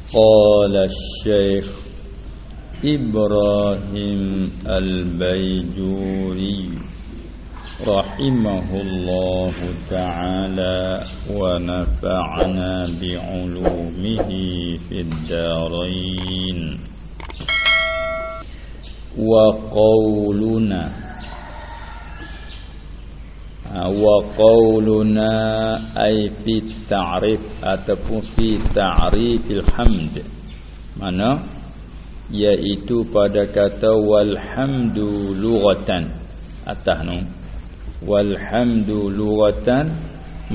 Qala Syekh Ibrahim Al-Baijuri rahimahullahu ta'ala wa nafa'ana bi'ulumihi fid darain. Wa qawluna ay fi ta'rif ataupun fi ta'rifil hamd, mana iaitu pada kata walhamdu lughatan atas nu. Walhamdu lughatan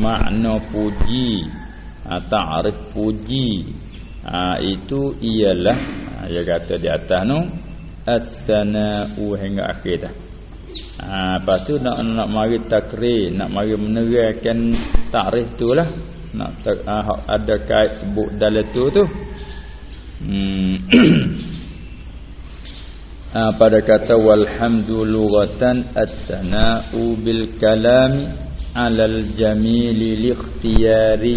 makna puji, ta'rif puji itu ialah dia kata di atas nu as-sana'u hingga akhir dah. Lepas tu nak mari takrir, nak mari menerangkan takrif tu lah, nak ada kait sebut dalam tu pada kata walhamdu lughatan as-sana'u bil kalam alal jamili likhtiyari.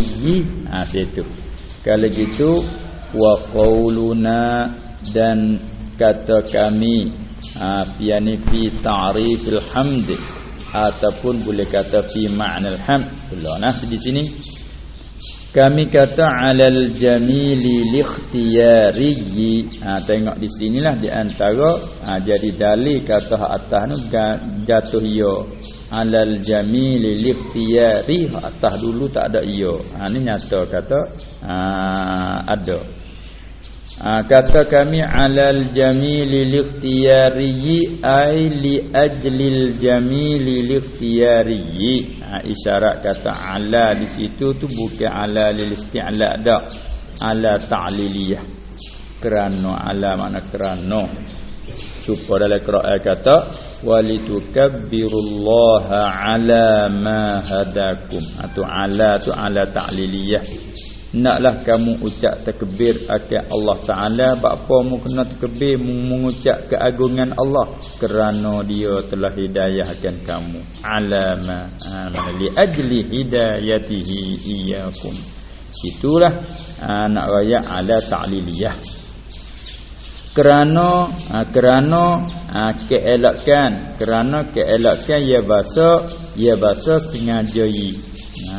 Situ kalau gitu wa qauluna, dan kata kami yani fi ta'rifil hamd ataupun boleh kata fi ma'nal hamd. Nah di sini kami kata alal jamili likhtiyari. Tengok di sinilah di antara jadi dalil kata atas tu jatuh ya alal jamili likhtiyari, atas dulu tak ada ya. Ni nyata kata ada. Kata kami alal jamili likhtiyari ay li ajlil jamili likhtiyari. Isyarat kata ala di situ tu bukan ala lil isti'la dak, ala ta'liliyah. Kerana ala makna kerana. Supaya dalam Quran kata walitukabbirullaha ala ma hadakum. Tu ala ta'liliyah. Naklah kamu ucap takbir akan Allah Ta'ala. Bapa mu kena takbir mengucap keagungan Allah kerana dia telah hidayahkan kamu. Alama li ajli hidayatihi iyyakum. Itulah nak raya ala ta'liliyah. Kerana keelakkan, kerana keelakkan ia bahasa sengajai.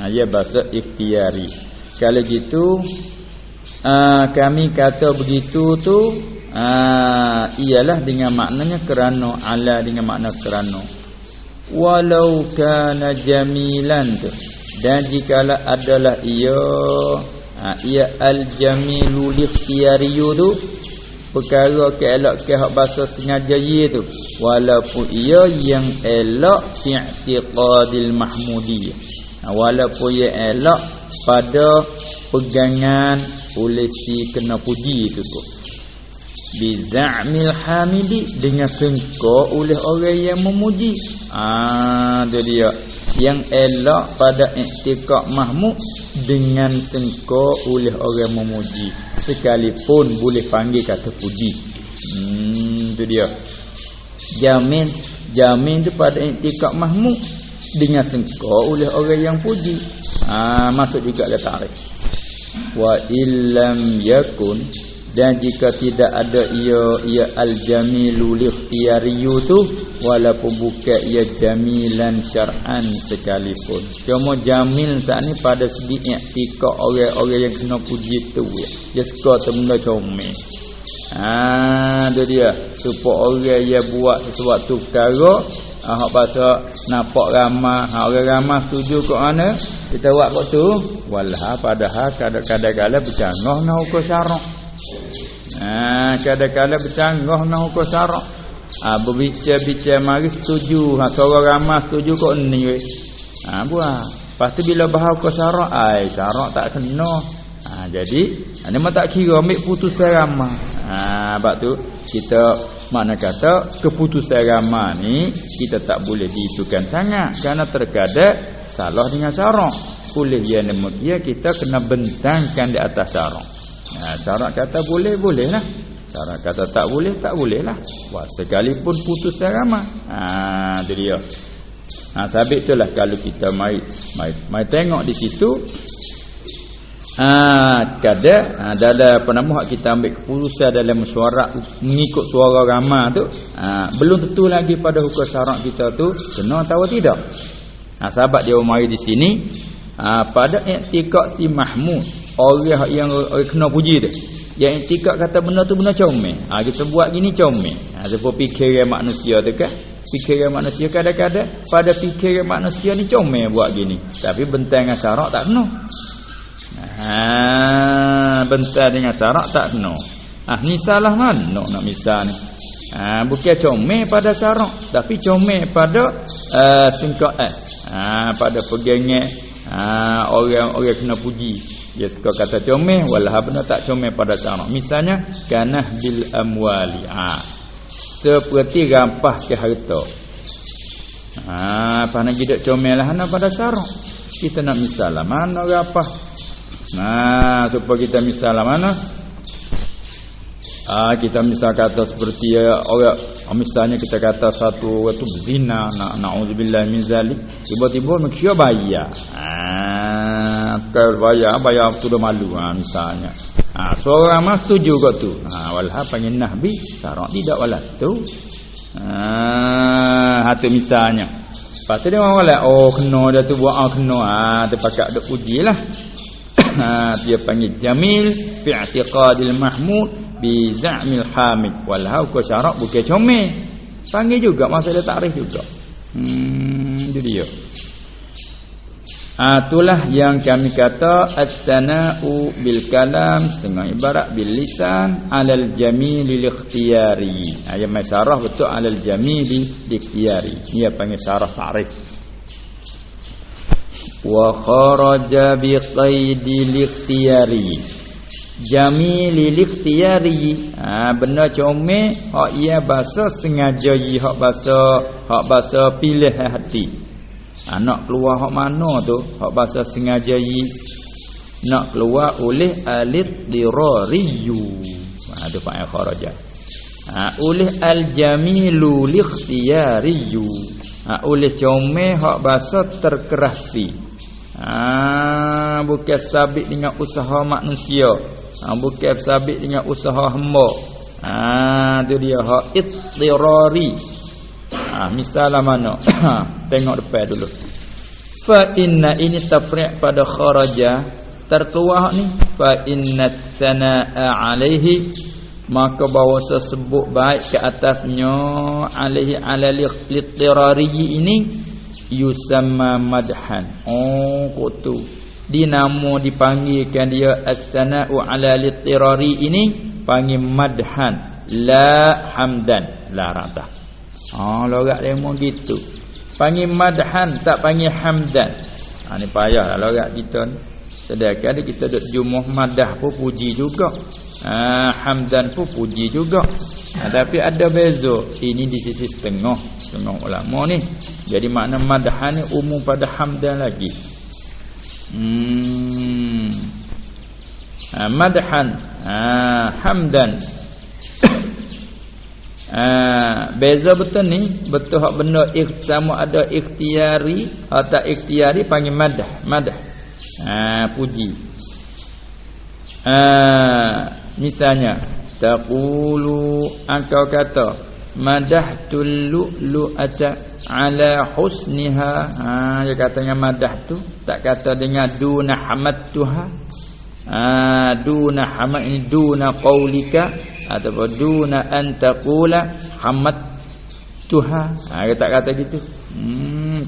Ia bahasa ikhtiari. Kalau gitu kami kata begitu tu ialah dengan maknanya kerana, ala dengan makna kerana. Walau kana jamilan tu, dan jikalau adalah ia al-jamilu likhtiyariyu tu, perkara keelak ke hak bahasa sengaja tu, walaupun ia yang elak i'tiqadil mahmudiyah, walaupun ia elak pada pegangan oleh si kena puji itu tu, biza'mil hamidi, dengan sengkok oleh orang yang memuji. Tu dia yang elak pada i'tiqad mahmud, dengan sengkok oleh orang memuji, sekalipun boleh panggil kata puji. Tu dia jamin tu pada i'tiqad mahmud dengan sengkok oleh orang yang puji. Masuk juga dalam takrif. Wa illam yakun, dan jika tidak ada ia al-jamilu likhtiyariyu tu, walaupun bukan ia jamilan syar'an sekalipun. Cuma jamil saat ni pada segi i'tiqad orang-orang yang kena puji tu ya. Dia suka tu benda comel. Tu dia. Supaya orang yang buat sesuatu perkara hak bahasa nampak ramah, orang ramah setuju kat mana kita buat kat tu, walah padahal kadang-kadang bercanggah dengan hukum syarak. Kadang-kadang bercanggah dengan hukum syarak. Berbicara mari setuju, seorang ramah setuju kat ni weh. Buat. Lepas tu bila bahas hukum syarak, syarak tak kena. Jadi dia memang tak kira ambil putusan ramah. Sebab tu kita makna kata keputusan ramah ni kita tak boleh dihitungkan sangat, kerana terkadang salah dengan syarak. Oleh yang demikian kita kena bentangkan di atas syarak. Syarak kata boleh lah, syarak kata tak boleh lah. Wah, sekalipun putusan ramah. Itu dia. Sabit itulah kalau kita mai tengok di situ dalam apa nama hak kita ambil keputusan dalam mesyuarat mengikut suara ramai tu, belum tentu lagi pada hukum syarak kita tu kena atau tidak. Sahabat dia mari di sini pada i'tikad si Mahmud, orang yang kena puji tu, yang i'tikad kata benda tu benda comel. Kita buat gini comel. Sebab fikiran manusia tu kan, fikiran manusia kadang-kadang pada fikiran manusia ni comel buat gini, tapi bentang dengan syarak tak kena. Bentar dengan syarak tak kena. Ni salah mana nak misal ni. Bukan comel pada syarak, tapi comel pada singkaan. Pada pegangan orang kena puji. Dia suka kata comel walau benda tak comel pada syarak. Misalnya kanah bil amwali. Seperti rampah ke harta. Apa nak hidup comel lah pada syarak. Kita nak misal lah mana rampah. Supaya kita misal mana? Kita misal kata seperti orang, misalnya kita kata satu orang tu berzina, na'udzubillah min zalik, tiba-tiba dia bayar. Kalau bayar tu dah malu misalnya. Seorang mas setuju kau tu. Walah panggil nahbi, syarak tidak walah tu. Hatu misalnya. Lepas tu dia walah, kena dah tu buat kena. Terpakat dak pujilah. Dia panggil jamil fi i'tiqadil mahmud bi za'mil hamid, walau ko syarak bukan comel, panggil juga masalah takrif juga. Itu dia. Itulah yang kami kata at-tana'u bil kalam, setengah ibarat bil lisan alal jamil lil ikhtiyari. Yang masyarah betul alal jamil lil ikhtiyari. Dia panggil syarah takrif. Wa kharaja bi qaidil ikhtiyari, jamil ikhtiyari. Benda comel hak ia bahasa sengaja hak bahasa pilih hati. Nak keluar hak mana tu hak bahasa sengaja nak keluar oleh alit dirariyu. Tu pak kharaja. Oleh al jamilu ikhtiyariyu. Oleh comel hak bahasa terkerasi. Bukan sabit dengan usaha manusia, bukan sabit dengan usaha hamba. Itu dia hak ittirari. Misalnya mana? Tengok depan dulu. Fa inna, ini tafri' pada kharaja, terkeluar ni. Fa inna tana'a alaihi, maka bahawa sebut baik ke atasnya alaihi ala littirari ini yusamma madhan. Kok tu dinamo dipanggilkan dia as-sana'u ala littirari ini panggil madhan, la hamdan, la rata. Logat demo gitu, panggil madhan tak panggil hamdan. Ni payahlah logat kita ni. Sedangkan kita duk jumuh madah pun puji juga, hamdan pun puji juga. Tapi ada beza. Ini di sisi setengah ulama ni. Jadi makna madhan ni umum pada hamdan lagi. Madhan, hamdan. Beza betul ni, betul hak benda sama ada ikhtiyari atau ikhtiyari panggil madah. Puji. Misalnya taqulu, engkau kata madahtul lu'lu'ata ala husniha. Dia katanya madah tu tak kata dengan duna hamadtuha. Duna hamad ini duna qaulika ataupun duna an taqula hamadtuha. Dia tak kata gitu.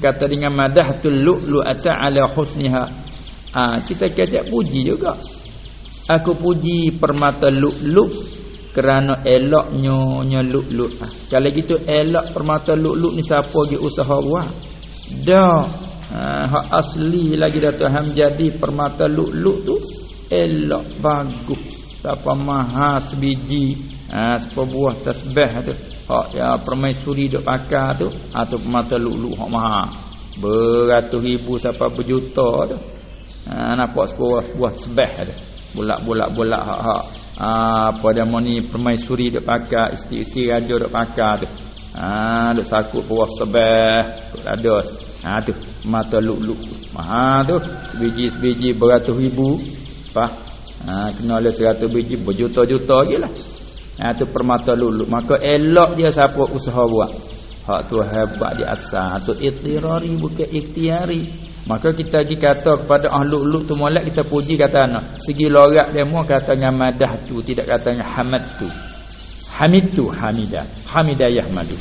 Kata dengan madahtul lu'lu'ata ala husniha. Kita kata puji juga. Aku puji permata lu'lu' kerana eloknya lu'lu'. Kalau gitu elok permata lu'lu' ni siapa pergi usaha buat? Dah. Hak asli lagi Datuk Hamjadi permata lu'lu' tu elok bagus. Siapa mahal sebiji, sebuah tasbih tu. Hak ya permaisuri duk pakai tu atau permata lu'lu' hak mahal. Beratus ribu sampai berjuta tu. Nampak sebuah tasbih tu. Bolak hak apa dia ni permaisuri duk pakai, isteri raja duk pakai tu. Duk sakut bawah sebeh, ada. Tu mata lu'lu'. Tu. Sebiji beratus ribu. lepas kena oleh 100 biji berjuta-juta gilah. Tu permata lulu. Maka elok dia siapa usaha buat. Hak tu hebat di asal. Tu ittirari bukan ikhtiari. Maka kita pergi kata kepada ahlu-ulu tu molek kita puji kata anak. Segi lorat dia mu katanya madah tu, tidak katanya hamad tu. Hamid tu hamidah. Hamidah yahmadu.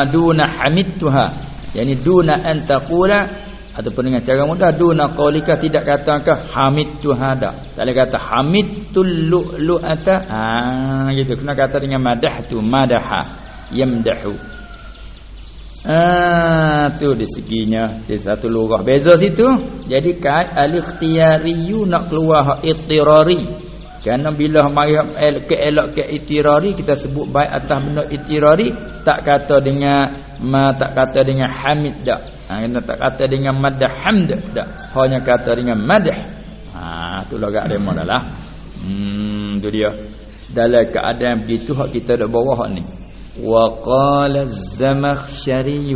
Duna hamidtuha. Yani duna an taqula ataupun dengan cara mudah duna qaulika tidak katakan hamidtuha dak. Tak boleh kata hamidtul lu'lu'ata. Gitu kena kata dengan madah tu, madaha yamdahu. Tu di seginya di satu lurah beza situ. Jadi kait al-ikhtiyariyu nak keluar hak ittirari. Kerana bila mari ke elok ke ittirari kita sebut baik atas benda ittirari tak kata dengan tak kata dengan hamid dak. Kena tak kata dengan madah hamd dak. Hanya kata dengan madah. Tu logat demo adalah. Tu dia. Dalam keadaan begitu hak kita dak bawah ni. Wa qala az-Zamakhsyari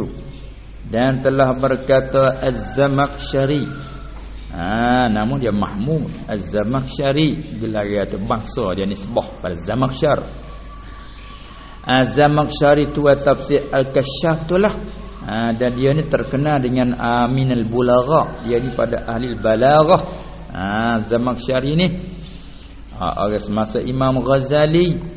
dan telah berkata az-Zamakhsyari. Namun dia mahmud az-Zamakhsyari gelar atau bangsa dia nisbah pada Zamakhsyar. Az-Zamakhsyari tu tafsir al-Kasyaf tu lah. Dan dia ni terkenal dengan minal bulagha, dia ni pada ahli balaghah. Zamakhsyari ni orang semasa Imam Ghazali.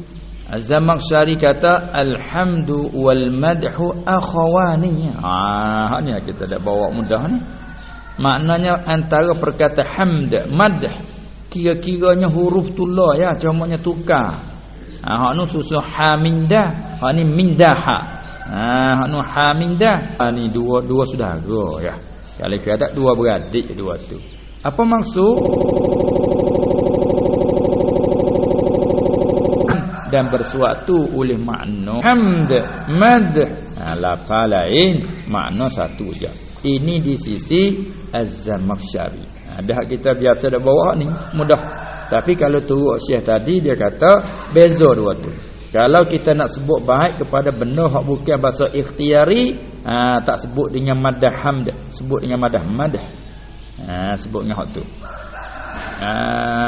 Az-Zamakhsyari kata alhamdu wal madhu akhawani. Ni kita dah bawa mudah ni. Maknanya antara perkata hamd, madh kira-kiranya huruf tulah ya, cumanya tukar. Hak nu susun hamindah, hak ni mindaha. Hak nu hamindah, ni dua saudara ya. Kalau kata dua beradik dua tu. Apa maksud? Dan bersuatu oleh makna hamd, madh. Lafaz lain makna satu je. Ini di sisi Az-Zamakhsyari. Dah kita biasa dah bawa ni mudah. Tapi kalau turut Syekh tadi dia kata beza dua tu. Kalau kita nak sebut baik kepada benda hak bukan bahasa ikhtiari, tak sebut dengan madah hamd, sebut dengan madah madah. Sebut dengan hak tu.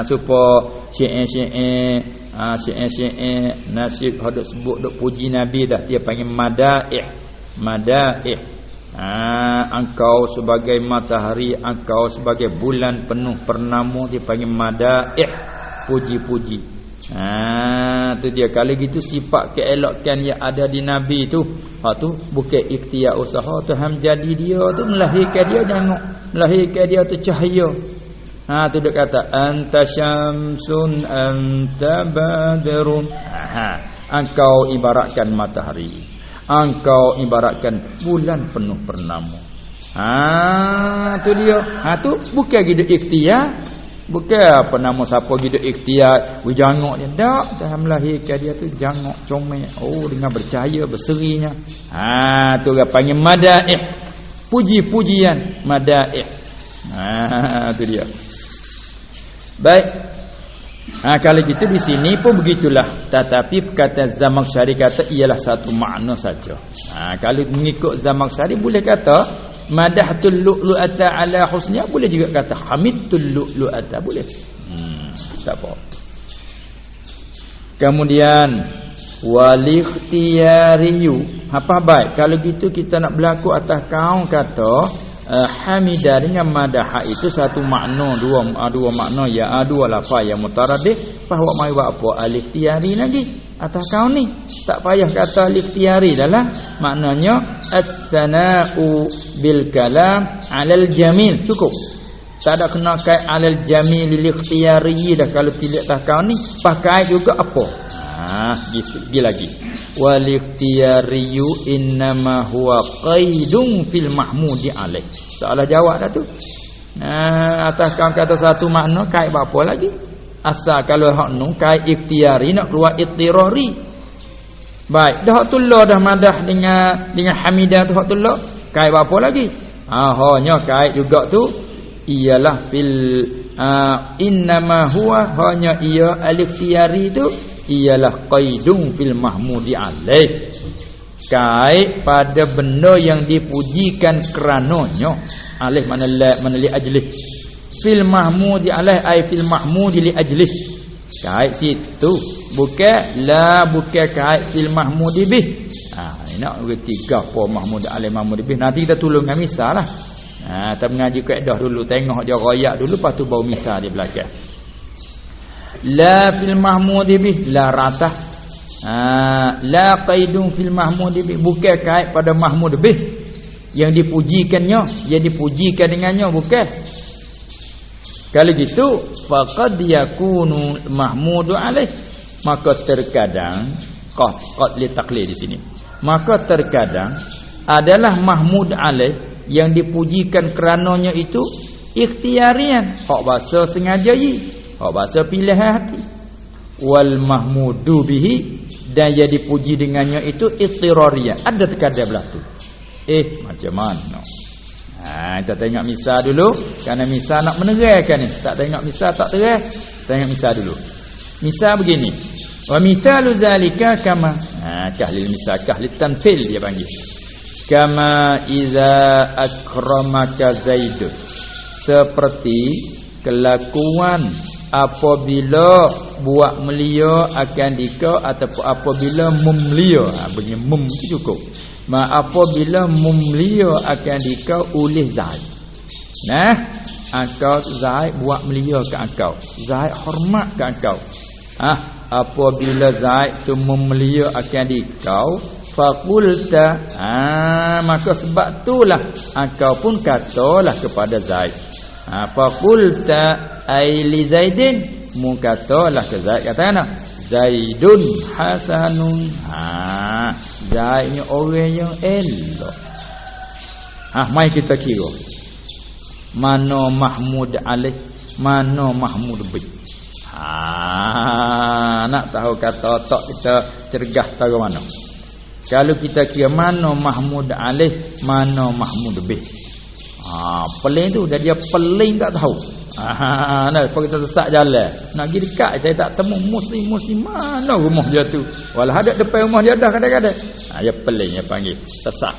Supaya syair-syair nasib hadap sebut dok puji Nabi dah dia panggil madaih. Engkau sebagai matahari, engkau sebagai bulan penuh purnama dia panggil madaih, puji-puji. Tu dia. Kalau gitu sifat keelokkan yang ada di Nabi tu, tu bukan ikhtiar usaha tu, ham jadi dia tu melahirkan dia jangan melahirkan dia tu cahaya. Tu dia kata anta syamsun anta badrun. Engkau ibaratkan matahari, engkau ibaratkan bulan penuh purnama. Tu dia. Tu bukan gitu ikhtiar, bukan apa nama siapa gitu ikhtiar jangok dia tak, dah melahirkan dia tu jangok comel dengan bercahaya berserinya. Tu dia panggil madaih, puji-pujian madaih. Tu dia. Baik. Kalau gitu di sini pun begitulah. Tetapi kata Zamakhsyari kata ialah satu makna saja. Kalau mengikut Zamakhsyari boleh kata madahtul lu'lu'ata ala husniha, boleh juga kata hamidtul lu'lu'ata, boleh. Tak apa. Kemudian walikhtiyariyu. Apa baik kalau gitu kita nak berlaku atas kaum kata hamidah dengan madaha itu satu makna, dua makna ya, dua lafaz yang mutaradif. Bahwa mai buat apa al-ikhtiyari lagi atas kau ni, tak payah kata al-ikhtiyari dalam maknanya as-sana'u bil kalam 'alal jamil, cukup. Tak ada kena kait 'alal jamil lil-ikhtiyari dah. Kalau tidak atas kau ni pakai juga apa? Pergi lagi. Wal ikhtiyariyu innama huwa qaidun fil mahmudi alaih. Soalah jawab dah tu. Atas kau kata satu makna kait apa lagi? Asal kalau hak nu kait ikhtiyari nak keluar ittirari. Baik, dah hak tullah dah madah dengan hamidah tu hak tullah. Kait apa lagi? Hanya kait juga tu ialah fil innama huwa, hanya ia al-ikhtiyari tu ialah qaidun fil mahmudi alaih, kait pada benda yang dipujikan kerananya. Alaih mana li ajlih. fil mahmudi alaih ai fil mahmudi li ajlih. Kait situ bukan kait fil mahmudi bih. Nak tiga apa mahmud alaih mahmudi bih. Nanti kita tolong dengan misal lah. Kita mengaji kaedah dulu, tengok je royak dulu, lepas tu baru misal di belakang. La fil mahmudi bih la ratah. La qaidun fil mahmudi bih, bukan kait pada mahmud bih yang dipujikannya, yang dipujikan dengannya, bukan. Kalau gitu faqad yakunu mahmudu alaih, maka terkadang qad li taqlid di sini, maka terkadang adalah mahmud alaih yang dipujikan kerananya itu ikhtiarian, hak bahasa sengaja hak bahasa pilihan hati. Wal mahmudu bihi, dan yang dipuji dengannya itu ittirariyah, ada terkadang belah tu. Macam mana? Kita tengok misal dulu, kerana misal nak menerangkan ni. Tak tengok misal tak terang, tengok misal dulu. Misal begini, wa mithalu zalika kama, kahlil misal, kahlil tanfil dia panggil. Kama iza akramaka Zaid, seperti kelakuan apabila buat melia akan dikau, ataupun apabila memlia. Bunyi mem cukup. Apabila memlia akan dikau oleh Zaid. Engkau Zaid buat melia ke engkau, Zaid hormat ke engkau. Apabila Zaid tu memelia akan dikau, faqulta, maka sebab itulah engkau pun katalah kepada Zaid. Faqulta ai li Zaidin, mu katalah ke Zaid, katakanlah Zaidun hasanun. Zaid ni orang yang elok. Mai kita kira mana mahmud alaih, mana mahmud bih. Nak tahu kata otak kita cergah tahu mana. Kalau kita kira mana mahmud alaih, mana mahmud bih, peling tu dah dia peling tak tahu. Nah, kalau kita sesat jalan nak pergi dekat, saya tak temu muslim mana rumah dia tu, walau ada depan rumah dia dah kadang-kadang. Dia peling, dia panggil sesat.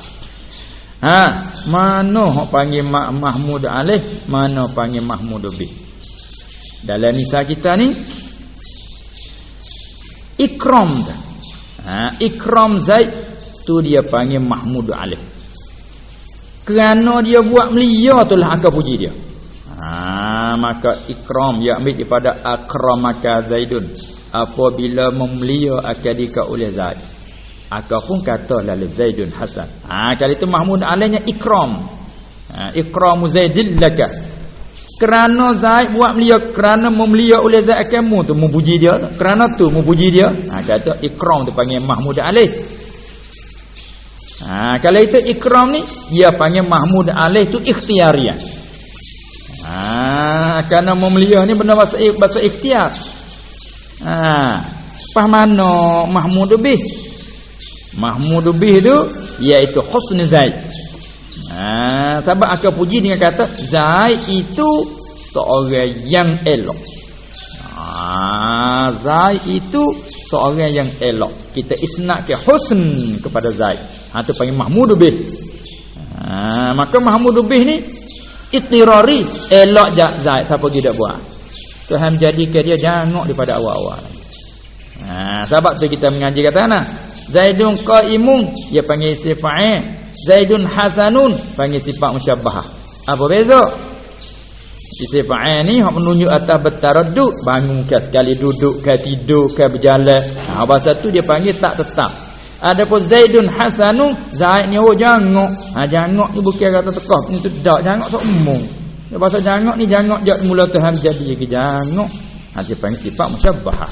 Mana hok panggil mahmud alaih, mana panggil mahmud bih. Dalam misal kita ni ikram dah. Ikram Zaid tu dia panggil mahmud alaih, kerana dia buat melia itulah angka puji dia. Maka ikram dia ambil daripada akramaka Zaidun, apabila memelia akadika oleh Zaid, aku pun katalah Zaidun hasan. Kalau itu mahmud alaihnya ikram. Ikramu Zaidil laka, kerana Zaid buat melia, kerana memelia oleh Zaid kamu tu memuji dia, kerana tu memuji dia. Kata ikram tu panggil mahmud alaih. Kalau itu ikram ni dia panggil mahmud alaih tu ikhtiariah. Kerana memelia ni benda bahasa ikhtiar. Apa mana mahmud bih? Mahmud bih tu iaitu husn Zaid. Sebab akan puji dengan kata Zaid itu seorang yang elok. Zaid itu seorang yang elok. Kita isnad ke husn kepada Zaid. Itu panggil mahmud bih. Maka mahmud bih ni ittirari, elok Zaid, siapa dia buat. Tuhan jadikan dia jangok daripada awal-awal. Sebab tu kita mengaji kata Zaidun qaimun, dia panggil sifat. Zaidun hasanun panggil sifat musyabbahah. Apa beza? Sifat ni hak menunjuk atas bertaraddud, bangun ke sekali, duduk ke, tidur ke, berjalan. Bahasa tu dia panggil tak tetap. Adapun Zaidun hasanun, Zaid ni jangok. Jangok ni bukan kata tekah, itu dak jangok semua. Bahasa jangok ni jangok jak mula Tuhan jadi ke jangok. Dia panggil sifat musyabbahah.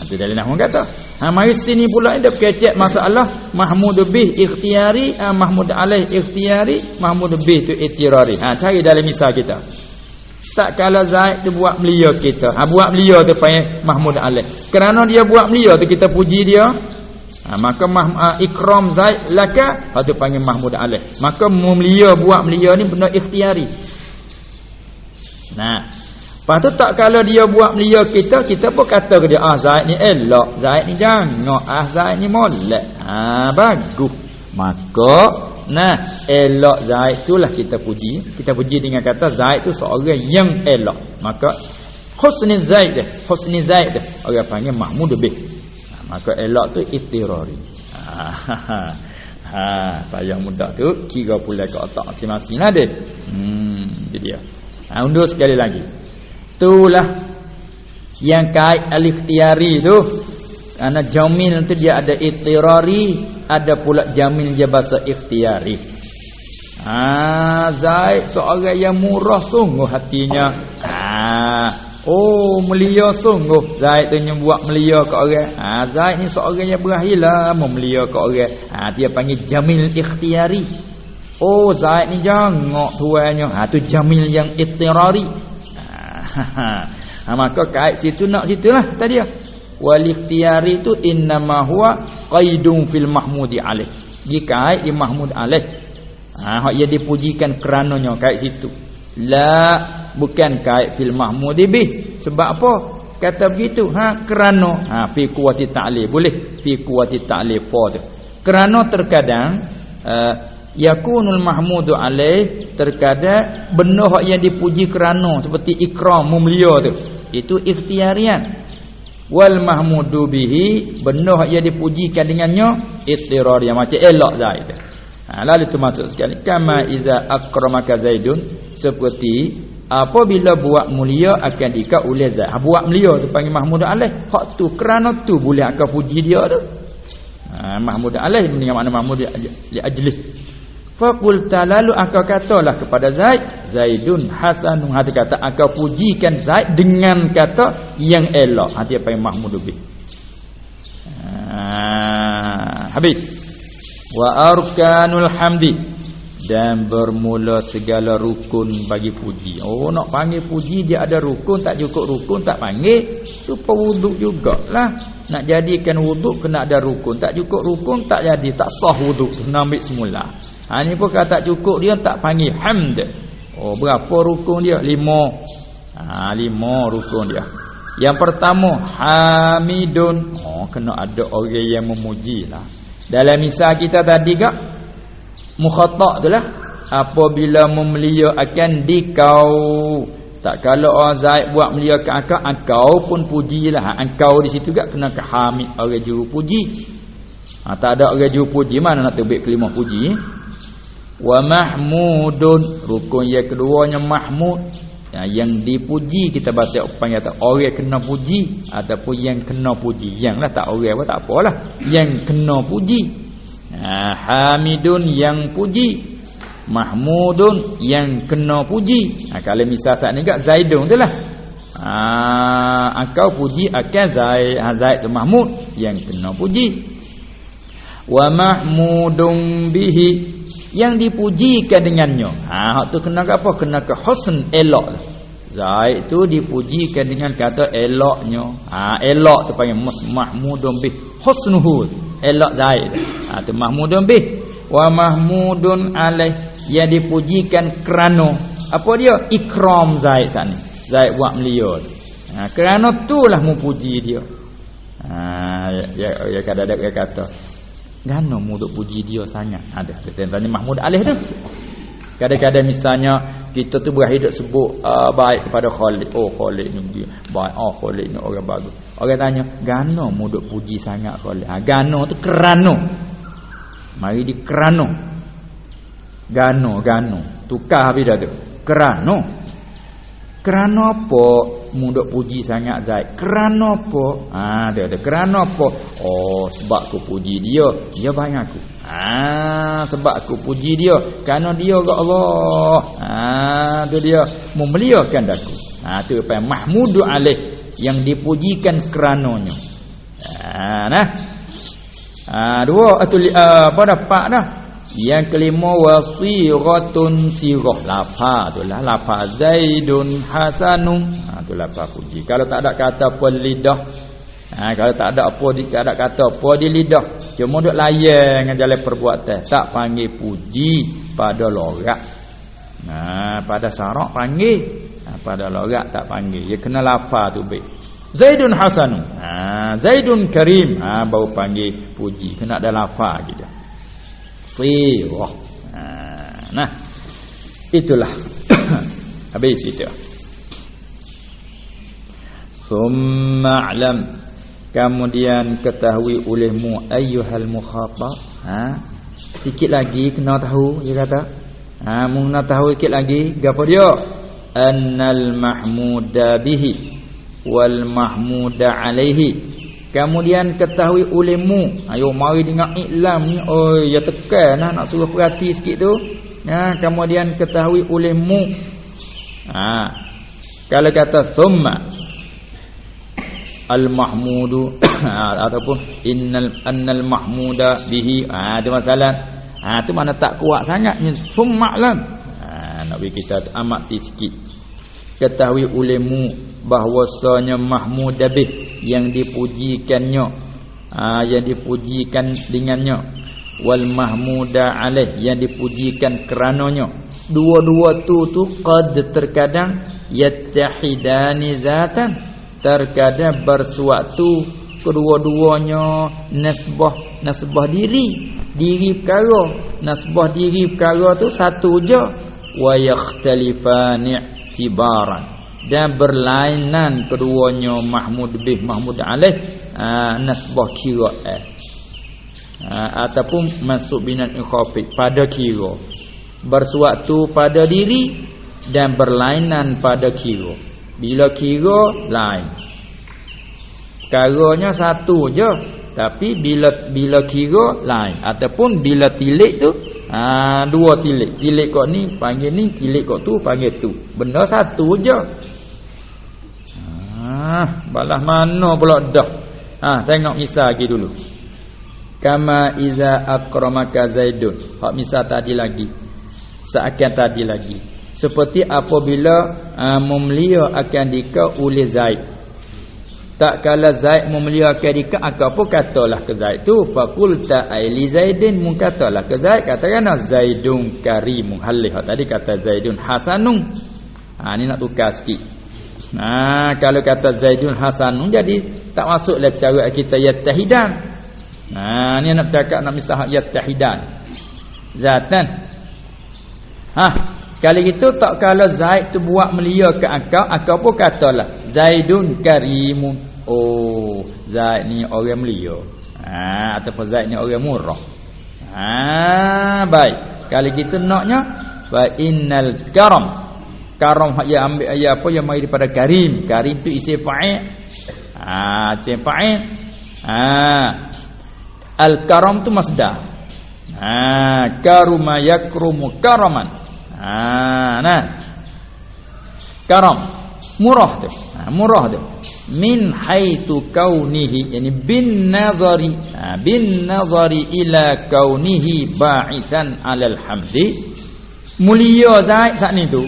Itu dalil nahwu kata. Mari sini pula ada kecek masalah mahmud bih ikhtiari, mahmud alaih ikhtiari, mahmud bih tu ittirari. Cari dalam misal kita. Tak kala Zaid tu buat melia kita. Buat melia tu panggil mahmud alaih. Kerana dia buat melia tu kita puji dia. Maka ikram Zaid laka, itu panggil mahmud alaih. Maka memelia, buat melia ni benda ikhtiari. Lepas tu tak kalau dia buat melia kita, kita pun kata ke dia, Zaid ni elok, Zaid ni jangok, Zaid ni molek. Bagus. Maka Nah, elok Zaid itulah kita puji. Kita puji dengan kata Zaid tu seorang yang elok. Maka husni Zaid dia, husni Zaid dia, orang panggil mahmud bih. Maka elok tu ittirari. Payah mudah tu kira pula ke otak masing-masing lah dia. Jadi dia. Undur sekali lagi. Itulah yang kait al-ikhtiyari tu. Karena jamil tu dia ada ittirari, ada pula jamil dia bahasa ikhtiyari. Zaid seorang yang murah sungguh hatinya. Oh, melia sungguh Zaid tu yang buat melia ke orang. Zaid ni seorang yang berakhirlah memelia ke orang. Dia panggil jamil ikhtiyari. Oh, Zaid ni jangok tuannya. Tu jamil yang ittirari. Maka kait situ nak situlah tadi. Wal ikhtiyari tu innama huwa qaidun fil mahmudi alaih. Dia kait di mahmud alaih. Hak ia dipujikan kerananya kait situ. La, bukan kait fil mahmudi bih. Sebab apa kata begitu? Kerana fi quwwati ta'lil. Boleh fi quwwati ta'lil tu. Kerana terkadang yakunul mahmudu alaih, terkadang benda hak yang dipuji kerana seperti ikram memulia tu, itu ikhtiyarian. Wal mahmudu bihi, benda hak yang dipujikan dengannya ittirarian, macam elok Zaid. Lalu itu masuk sekali kama iza akramaka Zaidun, seperti apabila buat mulia akan dika oleh Zaid. Buat mulia tu panggil mahmud alaih. Hak tu kerana tu boleh akan puji dia tu. Mahmud alaih dengan makna mahmud li ajlih. Faqul talalu, akau katalah kepada Zaid, Zaidun hasanun, hati kata akau pujikan Zaid dengan kata yang elok. Hati apa yang mahmud bih. Habis. Wa arkanul hamdi, dan bermula segala rukun bagi puji. Oh, nak panggil puji dia ada rukun, tak cukup rukun tak panggil. Supaya wuduk jugalah. Nak jadikan wuduk kena ada rukun, tak cukup rukun tak jadi, tak sah wuduk, kena ambil semula. Ni pun kalau tak cukup dia tak panggil hamd. Oh, berapa rukun dia? 5. 5 rukun dia. Yang pertama hamidun. Oh, kena ada orang yang memujilah. Dalam misal kita tadi kak mukhatak tu lah, apabila memelia akan dikau. Tak kalau orang Zaid buat melia ke akau pun pujilah. Engkau di situ kak kena ke hamid, orang juru puji. Tak ada orang juru puji mana nak terbit kelima puji. Wa mahmudun, rukun yang keduanya mahmud, yang dipuji. Kita bahasa panggil orang kena puji ataupun yang kena puji. Yang lah tak orang apa tak apalah, yang kena puji. Hamidun yang puji, mahmudun yang kena puji. Kalau misal saat ni kat Zaidun tu lah, engkau puji akan Zaid. Zaid tu mahmud yang kena puji. Wa mahmudun bihi, yang dipujikan dengannya. Hak tu kena ke apa? Kena ke husn, elok. Zaid tu dipujikan dengan kata eloknya. Elok tu panggil mahmudun bih. Husnuhu, elok Zaid. Tu mahmudun bih. Wa mahmudun alaih, yang dipujikan kerana apa dia? Ikram Zaid sana. Zaid buat melia. Kerana itulah memuji dia. Ya kadang-kadang dia kata gano muduk puji dia sangat. Ada tentang mahmud alaih tu. Kadang-kadang misalnya kita tu berhidup sebut baik kepada Khalid. Oh, Khalid ni dia baik. Oh, Khalid ni orang bagus. Orang tanya, gano muduk puji sangat Khalid? Gano tu kerana. Mari di kerana. Gano. Tukar habis dah tu. Kerana. Kerana apa muduk puji sangat Zaid? Kerana apa? Dia kerana apa? Oh, sebab aku puji dia, dia baik aku. Sebab aku puji dia, kerana dia ke Allah. Tu dia memuliakan aku. Tu apa yang mahmudu alaih, yang dipujikan kerananya. Dua atau apa dah? Pak dah. Yang kelima wasiratun sirah, lafaz tu lah, lafaz Zaidun hasanun. Tu lafaz puji. Kalau tak ada kata apa lidah, kalau tak ada apa tak ada kata apa di lidah, cuma duk layan dengan jalan perbuatan, tak panggil puji pada logat. Pada syarak panggil, pada logat tak panggil. Dia kena lafaz tu baik. Zaidun hasanun, Zaidun karim, baru panggil puji. Kena ada lafaz gitu. Sirah. Nah, itulah. Habis itu. Summa a'lam, kemudian ketahui olehmu ayyuhal mukhatab. Sikit lagi kena tahu, dia kata. Mun nak tahu sikit lagi, gapo dia? Annal mahmuda bihi wal mahmuda alaihi. Kemudian ketahui olehmu. Ayo mari dengar iklam ni. Oh, ya tekan nak suruh perhati sikit tu. Kemudian ketahui olehmu. Kalau kata summa al mahmudu ataupun annal mahmuda bihi, ada masalah. Tu mana tak kuat sangat ni summa lam. Nak bagi kita amati sikit. Ketahui olehmu bahwasanya mahmuda bih, yang dipujikannya, yang dipujikan dengannya, wal mahmuda alaih, yang dipujikan kerananya. Dua-dua tu qad terkadang yattahidani zatan, terkadang bersuatu kedua-duanya nasbah diri perkara. Nasbah diri perkara tu satu je. Wa yakhtalifani i'tibaran, dan berlainan keduanya mahmud bih mahmud alaih, nasbah kira ataupun masuk binat ikhafid pada kira, bersuatu pada diri dan berlainan pada kira. Bila kira lain, perkaranya satu je, tapi bila kira lain, ataupun bila tilik tu dua tilik kok ni panggil ni, tilik kok tu panggil tu, benda satu je. Balah mana pula dah. Tengok misal lagi dulu. Kama iza akramaka zaidun. Hak misal tadi lagi. Seakan tadi lagi. Seperti apabila memelia akan dika oleh Zaid. Tak kala Zaid memelia akan dika, apa katalah ke Zaid tu, faqulta aili Zaidin, mun katalah ke Zaid, katakanlah Zaidun karimun halih. Tadi kata Zaidun hasanun. Ni nak tukar sikit. Kalau kata Zaidun hasanun, jadi tak masuk dalam cara kita yattahidan. Ni nak cakap nak misal yattahidan zatan. Kalau gitu tak kalau Zaid tu buat melia ke akau pun katalah Zaidun karimun. Oh, Zaid ni orang melia. Ataupun Zaid ni orang murah. Baik. Kalau gitu naknya fa innal karam hak dia ambil ayat apa yang mai daripada karim. Karim tu isim fa'il. Isim fa'il. Al karam tu masdar. Karuma yakrumu karaman. Karam murah tu. Murah tu. Min haitsu kaunihi, yani bin nazari ila kaunihi ba'isan 'alal hamdi. Mulia Zaid saat ni tu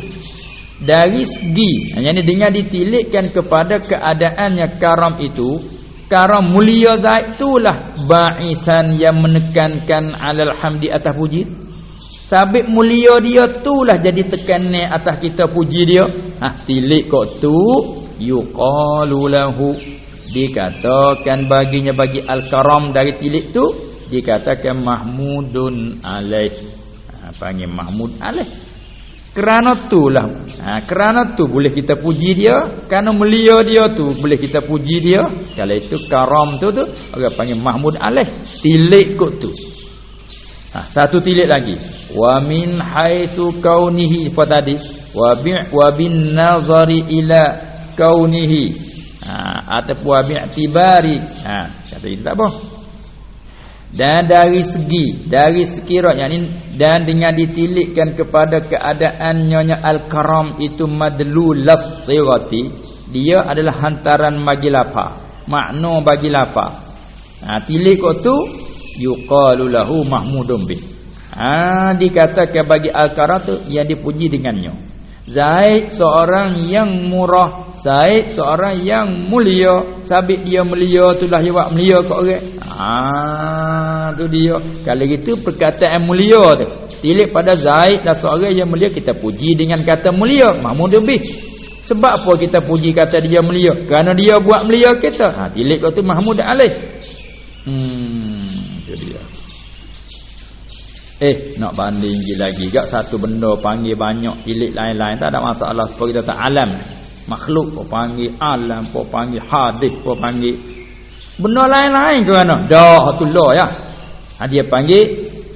dari segi, yang dengan ditilikkan kepada keadaannya karam itu. Karam mulia Zaid itulah ba'isan, yang menekankan 'alal hamdi, atas puji. Sabit mulia dia itulah jadi tekanan atas kita puji dia. Tilik kok tu yuqalu lahu, dikatakan baginya, bagi al-karam dari tilik tu dikatakan mahmudun alaih. Panggil mahmud alaih. Kerana itulah, kerana tu boleh kita puji dia, kerana mulia dia tu boleh kita puji dia. Kalau itu karam tu orang panggil mahmud alaih. Tilik kok tu. Satu tilik lagi. Wa min haitsu kaunihi, apa tadi? Wa bin nazari ila kaunihi, ataupun bi'tibari, kata itu tak apa. Dan dari sekiranya, yakni dan dengan ditilikkan kepada keadaannya al-karam itu madlul lafzirati, dia adalah hantaran bagi lapar, makna bagi lapar. Tilik kau tu yuqalu lahu mahmudun bih. Dikatakan bagi al-karam tu yang dipuji dengannya. Zaid seorang yang murah, Zaid seorang yang mulia. Sabit dia mulia, itulah dia buat mulia kat orang. Tu dia. Kalau gitu perkataan mulia tu tilik pada Zaid dan seorang yang mulia, kita puji dengan kata mulia, mahmud bih. Sebab apa kita puji kata dia mulia? Kerana dia buat mulia kita. Tilik kau tu mahmud alaih. Itu dia. Nak banding lagi gak satu benda panggil banyak tilik lain-lain tak ada masalah. Kalau kita tak alam makhluk pun panggil alam pun panggil hadis pun panggil benda lain-lain ke mana dah tullah ya. Dia panggil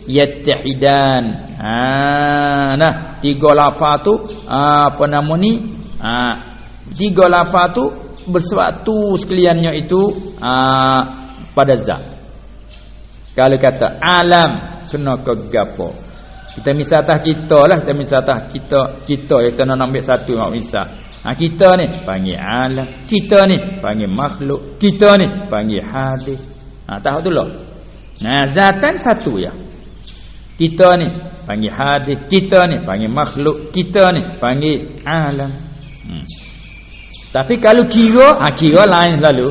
yattahidan. Nah tiga lafaz tu apa nama ni tiga lafaz tu bersatu sekaliannya itu pada zat. Kalau kata alam kena ke gapo, kita misal atas kita lah, kita misal atas kita kita nak ambil satu mak misal. Kita ni panggil alam, kita ni panggil makhluk, kita ni panggil hadis. Tahu tu lah. Zatan satu ya. Kita ni panggil hadis, kita ni panggil makhluk, kita ni panggil alam. Tapi kalau kira lain lalu.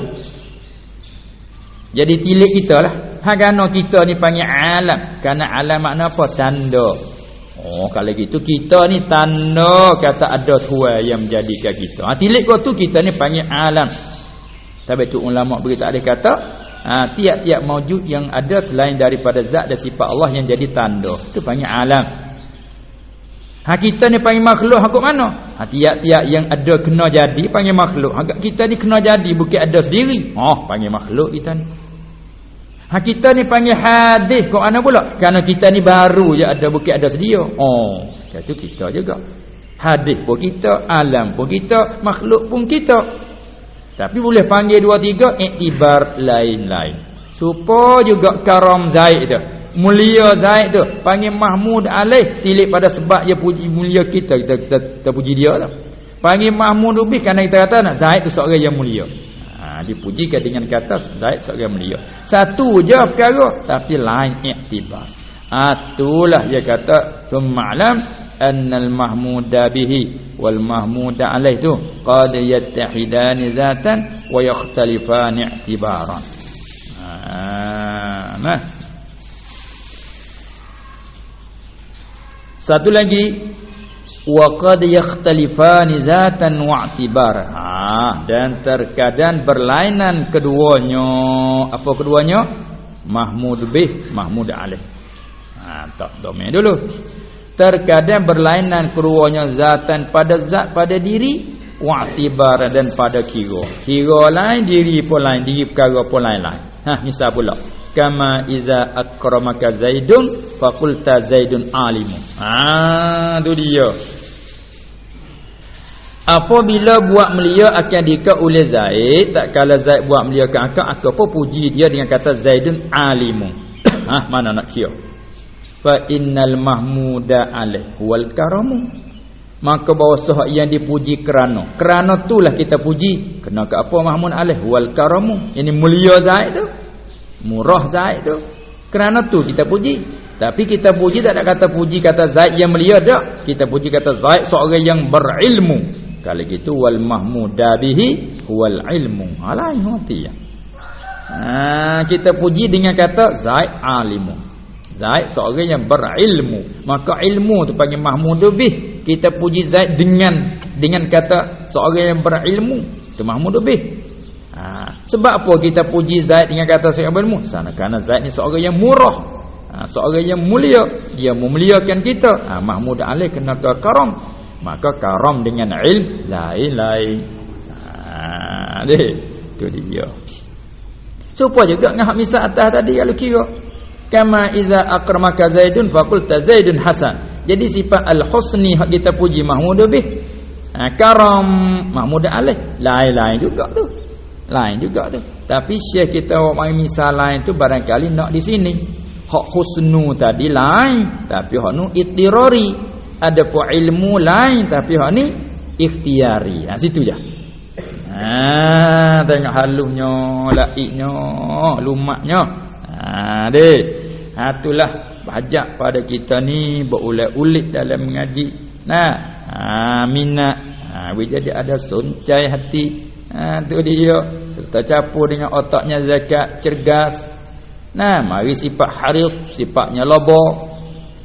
Jadi tilik kita lah. Kerana kita ni panggil alam. Kerana alam makna apa? Tanda. Kalau gitu kita ni tanda kata ada Tuhan yang menjadikan kita. Tilik kau tu kita ni panggil alam. Tapi tu ulama berita ada kata tiap-tiap maujud yang ada selain daripada zat dan sifat Allah yang jadi tanda. Itu panggil alam. Kita ni panggil makhluk hak mana? Tiap-tiap yang ada kena jadi panggil makhluk. Kita ni kena jadi bukan ada sendiri. Panggil makhluk kita ni. Kita ni panggil hadis kok ana pula? Kerana kita ni baru je ada bukan ada sedia. Itu kita juga. Hadis pun kita, alam pun kita, makhluk pun kita. Tapi boleh panggil dua tiga iktibar lain-lain. Supaya juga karam Zaid tu. Mulia Zaid tu panggil Mahmud alaih tilik pada sebab dia puji mulia kita puji dia lah. Panggil Mahmud lebih kerana kita kata nak Zaid tu seorang yang mulia. Dipujikan dengan kata Zaid seorang mulia. Satu je perkara tapi lain iktibar. Itulah dia kata sum'alam annal mahmuda bihi wal mahmuda alaih tu qad yattahidani zatan wa yakhtalifani i'tibaran. Satu lagi wa qad yakhtalifani zatan wa i'tibaran. Dan terkadang berlainan keduanya. Apa keduanya? Mahmud bih, Mahmud alaih. Tak domain dulu. Terkadang berlainan keduanya zatan pada zat pada diri, wa i'tibaran dan pada kira. Kira lain, diri pun lain, diri perkara pun lain-lain. Misal pula kama iza akramaka Zaidun faqulta Zaidun alimun. Tu dia. Apabila buat melia akan dika oleh Zaid, tak kala Zaid buat melia ke akak apa puji dia dengan kata Zaidun alimun. Mana nak kira? Fa innal mahmuda alaih wal karamu. Maka bahawa yang dipuji kerana itulah kita puji. Kena ke apa mahmud alaih wal karamu. Ini mulia Zaid tu. Murah Zaid tu. Kerana tu kita puji. Tapi kita puji tak ada kata puji kata Zaid yang mulia dak. Kita puji kata Zaid seorang yang berilmu. Kalau gitu wal mahmuda bihi wal ilmu. Lain hati ya. Kita puji dengan kata Zaid alimu. Zaid seorang yang berilmu. Maka ilmu tu panggil mahmudu bih. Kita puji Zaid dengan kata seorang yang berilmu. Itu mahmudu bih. Sebab apa kita puji Zaid dengan kata seorang yang berilmu? Kerana Zaid ni seorang yang murah. Seorang yang mulia. Dia memuliakan kita. Mahmud alaih kena ke karam. Maka karam dengan ilm lain-lain. Itu dia. Supaya juga ngah misal atas tadi kalau kira kama iza akramaka Zaidun faqulta Zaidun hasan. Jadi sifat al-husni hak kita puji mahmud bih. Karam mahmud alaih lain-lain juga tu. Lain juga tu. Tapi syekh kita buat misal lain tu barangkali nak di sini. Hak husnu tadi lain, tapi hak nu ittirari. Ada pun ilmu lain tapi hak ni ikhtiari. Situ je. Tengok halusnya, laiknya, lumaknya. Itulah bajak pada kita ni berulit-ulit dalam mengaji. Minat. Jadi ada suncai hati. Tu dia. Serta campur dengan otaknya zakat, cergas. Mari sifat haris, sifatnya lobok.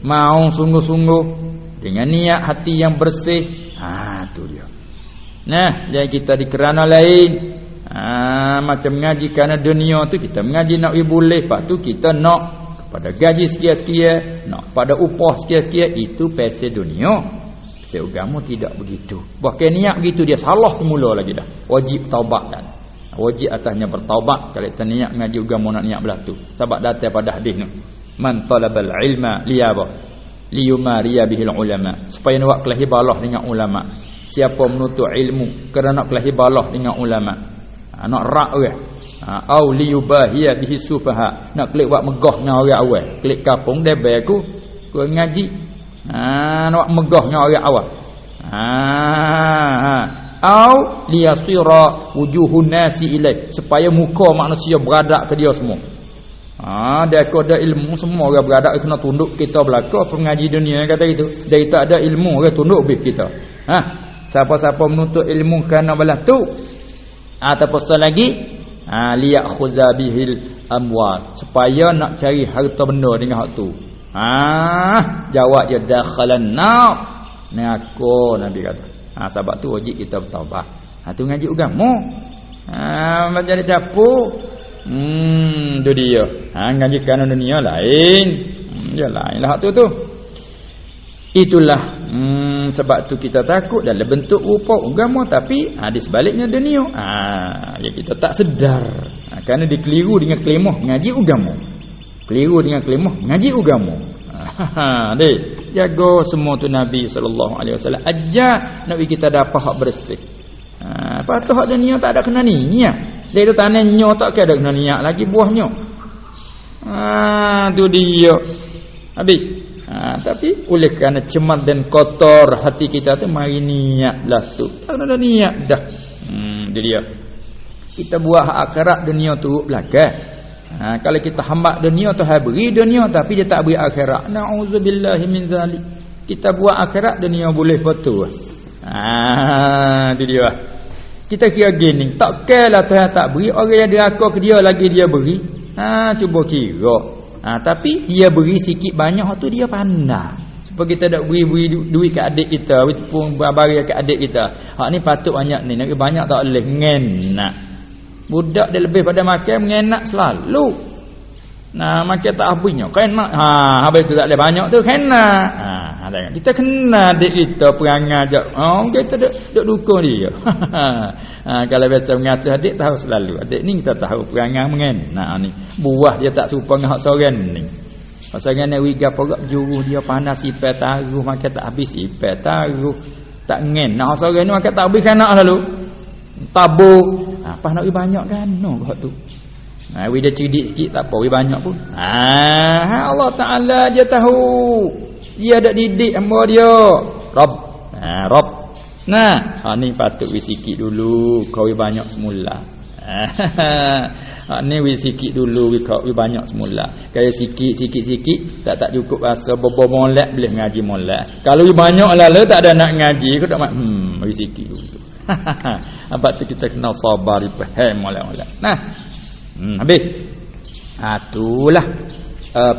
Mau sungguh-sungguh. Dengan niat hati yang bersih. Tu dia. Jadi kita di kerana lain. Macam mengaji kerana dunia tu kita mengaji nak boleh. Lepas tu kita nak pada gaji sekian-sekian, nak pada upah sekian-sekian, itu pasal dunia. Pasal agama tidak begitu. Bahkan niat begitu dia salah mula lagi dah. Wajib taubat dah. Wajib atasnya bertaubat kalau kita niat ngaji agama nak niat belah tu. Sebab datang pada hadis ni. Man talabal ilma liyaba liyumariya bihil ulama. Supaya nak kelahi balah dengan ulama. Siapa menuntut ilmu kerana nak kelahi balah dengan ulama. Nak rak orang. Au liyubahiya bihi sufaha. Nak klik buat megah dengan orang awal. Klik kapung debel aku ngaji. Nak megah dengan orang awal. Au liyasira wujuhun nasi ilai, supaya muka manusia beradak ke dia semua. Dia ada ilmu semua orang beradak kena tunduk kita belaka pengaji dunia kata gitu. Dia tak ada ilmu orang tunduk bib kita. Siapa-siapa menuntut ilmu kerana belah tu ataupun sekali lagi liyakhudha bihil amwal, supaya nak cari harta benda dengan hak tu. Jawab dia dakhalan nar. Neraka Nabi kata. Sebab tu wajib kita bertaubat. Tu ngaji agama. Macam dia capuk. Tu dia. Ngaji kerana dunia lain. Dia lain lah tu. Itulah sebab tu kita takut dalam bentuk rupa agama, tapi di sebaliknya dunia. Ya kita tak sedar. Kerana dikeliru dengan kelimah ngaji agama. Keliru dengan kelimah ngaji agama. Dek, jaga semua tu Nabi SAW ajar Nabi kita dapat hak bersih. Patut hak dunia tak ada kena niat. Dia tu tanahnya tak ada kena niat lagi buahnya. Tu dia. Habis. Tapi oleh kerana cemat dan kotor hati kita tu, mari niatlah tu. Tak ada niat dah. Itu dia. Kita buat hak akhirat dunia tu belakang. Kalau kita hamba dunia tu beri dunia tapi dia tak beri akhirat. Nauzubillahi min zalik. Kita buat akhirat dunia boleh betul. Itu dia. Kita kira gini, tak kira Tuhan tak beri, orang yang deraka ke dia lagi dia beri. Cuba kira. Tapi dia beri sikit banyak tu dia pandai. Supaya kita tak beri duit ke adik kita, pun bari ke adik kita. Hak ni patut banyak ni, nak banyak tak boleh ngenak. Budak dia lebih pada makan mengenak selalu. Makan tak habisnya. Kena. Habis tu tak boleh banyak tu kena. Kita kena adik kita perangai je. Kita duk dukung dia. Kalau biasa mengasuh adik tahu selalu. Adik ni kita tahu perangai mengenak ni. Buah dia tak serupa dengan hak soran ni. Hak soran ni wiga perap juru dia panas sifat taruh makan tak habis sifat taruh. Tak ngenak. Hak soran ni makan tak habis kena lalu. Tabuk. Apa nak banyak kan? Buat tu. Dia cerdik sikit tak apa, banyak pun. Allah Taala dia tahu. Dia ada didik hamba dia. Rabb. Rabb. Ni patut sikit dulu, kau banyak semula. Ni sikit dulu, kau banyak semula. Kalau sikit tak cukup rasa bobo molek boleh ngaji molek. Kalau banyak lalu tak ada nak ngaji, kau tak sikit dulu. Abang tu kita kena sabar, faham molek-molek. Habis. Itulah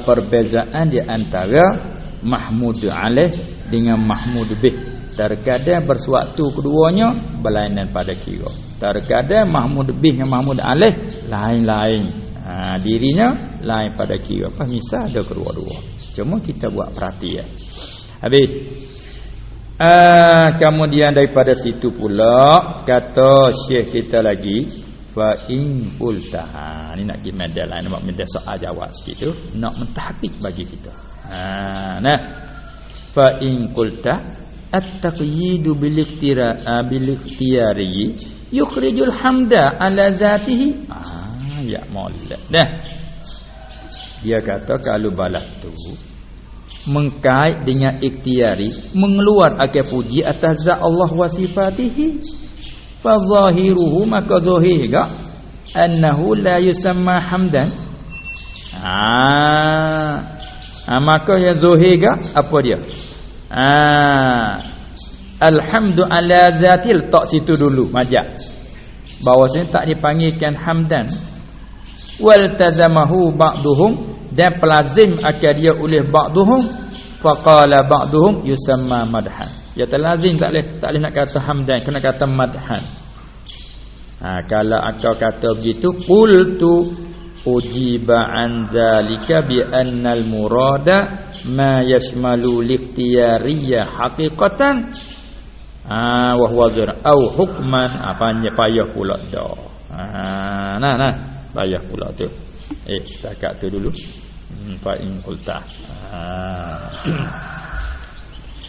perbezaan di antara Mahmud alaih dengan Mahmud bih. Terkadang bersuatu keduanya berlainan pada kira. Terkadang Mahmud bih dengan Mahmud alaih lain-lain. Dirinya lain pada kira. Misal ada kedua-dua. Cuma kita buat perhatian. Habis. Kemudian daripada situ pula kata syekh kita lagi, fa in qulta. Ni nak pergi medal lain, nak medal soal jawab sikit tu, nak mentahqiq bagi kita. Fa in qulta at-taqyidu bil ikhtiyari yukhrijul hamda ala zatihi. Ya molek dah. Dia kata kalau balas tu mengkait dengan ikhtiari, mengeluar akan puji atas zat Allah wa sifatihi, fa zahiruhu, maka zahir gak annahu la yusamma hamdan. Maka yang zahir gak apa dia? Alhamdu ala zatil, tak situ dulu majak bahawasanya tak dipanggilkan hamdan. Wal tazamahu ba'duhum, dan pelazim akan dia oleh ba'duhum, faqala ba'duhum yusamma madhan. Ya terlazim tak boleh nak kata hamdan, kena kata madhan. Kalau akal kata begitu, qultu ujiba an zalika bi annal murada ma yashmalu likhtiyariyah haqiqatan wa huwa zahir au hukman apanya payah pula dah. Nah payah pula tu. Setakat tu dulu. Fa in qulta.